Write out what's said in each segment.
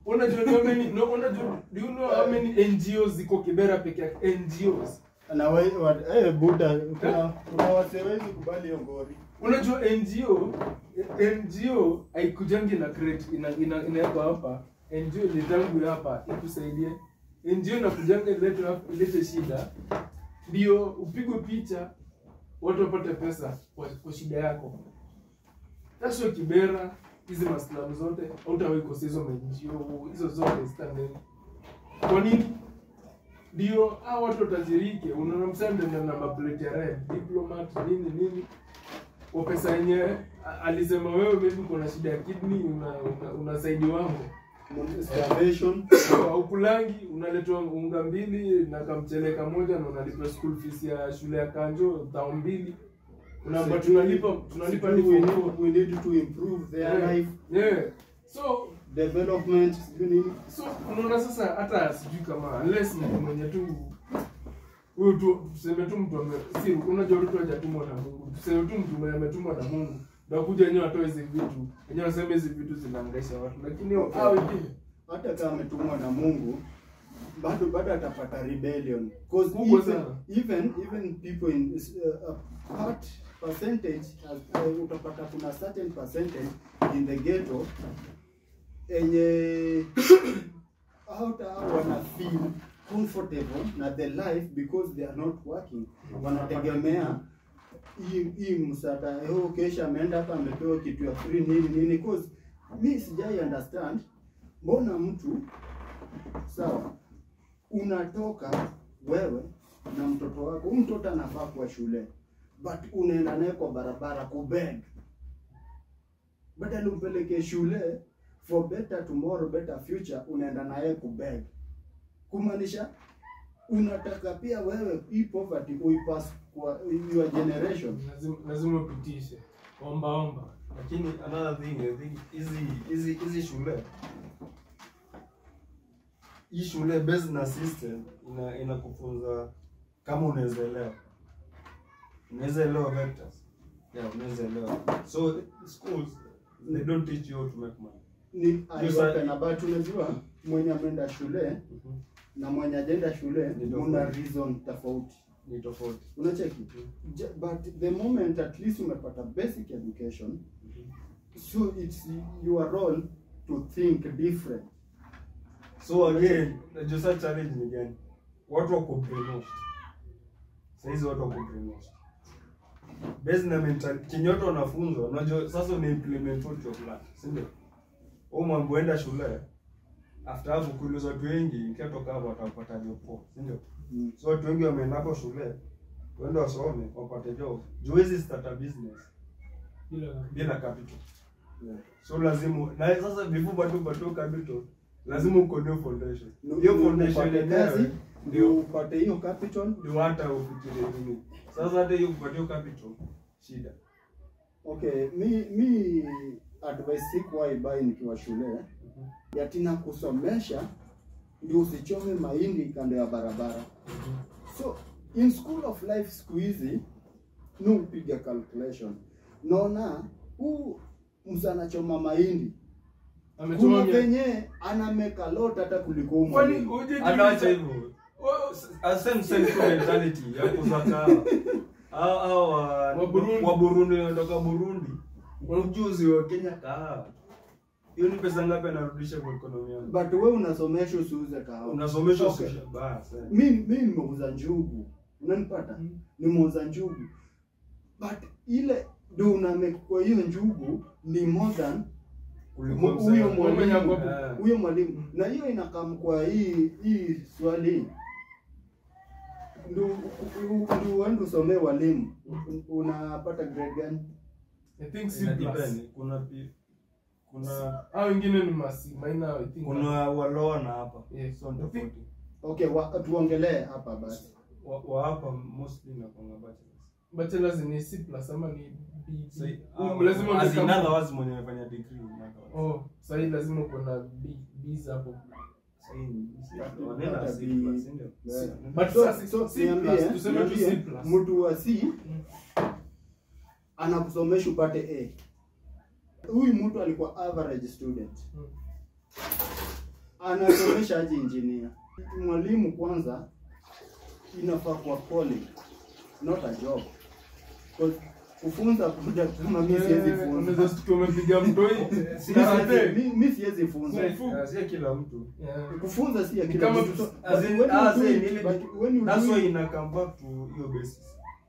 Unajua do you know how many NGOs ziko Kibera peke yake? NGOs. Na wewe buda kuna wasewezi kubali hiyo ngori. Unajua NGO haikujangi na crate inawekwa hapa. NGO ni tangu hapa ikusaidie. NGO na kujanga ilete shida. Ndio upigwe picha watu wapate pesa kwa shida yako. Tasho Kibera hizi maslamu zote hautawahi kosa hizo NGO hizo zote standing. Kwa nini? Ndio hao watu tajirike, unaona msande na namba plate ya red, diplomat nini kwa pesa yenyewe alisema wewe maybe uko na shida ya kidney unasaidi wangu starvation au kulangi unaletwa unga 2 na kamchele kamoja na unalipa school fees ya shule ya Kanjo 2,000 unaomba tunalipa we need to improve their life so development so unaona sasa hata sijui kama unless mtu mwenye tu huyo tu tuseme tu mtu si unajua mtu hajatumwa na Mungu tuseme tu mtu mwenye ametumwa na Mungu ndio kuja yenyewe atoe hizo vitu yenyewe waseme hizo vitu zinaangaisha watu lakini hao wengine hata kama ametumwa na Mungu bado atapata rebellion because even people in part percentage utapata kuna certain percentage in the ghetto enye wana feel comfortable na the life because they are not working wanategemea hii msata kesha ameenda hapa amepewa kitu ya free nini because mimi sijai understand mbona mtu sawa unatoka wewe na mtoto wako mtoto anafaa kwa shule but unaenda naye kwa barabara kubeg badala umpeleke shule for better tomorrow better future unaenda naye kubeg kumaanisha unataka pia wewe hii poverty uipass kwa your generation lazima upitishe omba lakini another thing I think hii shule business system inakufunza kama unaweza elewa vectors unaweza elewa so schools they don't teach you how to make money ni ayopena but unajua mwenye ameenda shule na mwenye ajenda shule una reason tofauti ni tofauti unacheki but the moment at least umepata basic education so it's your role to think different so again najua challenge ni gani watu wako brainwashed saizi watu wako brainwashed based na mental kinyoto wanafunzwa unajua sasa ni implement what your plan si ndio mambo enda shule after hapo kuuliza watu wengi ikitoka hapo watapata job si ndio so watu wengi wameenda hapo shule waende wasome wapate job juwezi start a business bila capital so lazima na sasa before bado capital lazima uko ndio foundation hiyo foundation yenyewe ndio upate hiyo capital ndio hata ufikirie nini sasa hata hiyo upate hiyo capital shida okay mi advice siku buy nikiwa shule yatina kusomesha ndio usichome mahindi kando ya barabara so in school of life siku hizi no piga calculation naona msana choma mahindi amechoma venye anameka lot hata kuliko mwalimu anaacha hivyo same mentality ya kuzaka wa Burundi wanatoka Burundi ujuzi wa Kenya kahawa hiyo ni pesa ngapi anarudisha kwa economy yangu but wewe unasomesha usiuze kahawa unasomesha usiuze basi mimi nimeuza njugu unanipata nimeuza njugu but ile ndio unamekwa hiyo njugu ni more than huyo mwalimu na hiyo inakam kwa hii swali ndio uende usomee walimu unapata grade gani I think C+. kuna au wengine ni minor I think kuna walona hapa yes. Okay tuongelee hapa basi wa hapa mostly na kwa bachelors ni C+ ama ni B lazima azinaza wazi mwenye amefanya degree sasa lazima uko na B hapo mtu wa C anakusomesha upate A huyu mtu alikuwa average student anasomesha aje engineer? Mwalimu kwanza inafaa kwa calling, not a job. Because kufunza kuja kama mimi siwezi funza. Unaweza tumepiga mtoi. Mimi siwezi funza. Si kila mtu. Kufunza si kila mtu. That's why ina come back to your basis.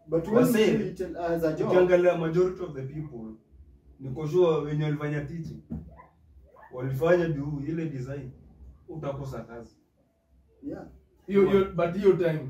But when you do it as a job, ukiangalia majority of the people niko sure wenye walifanya teaching walifanya ile design utakosa kazi. Yeah. But hiyo time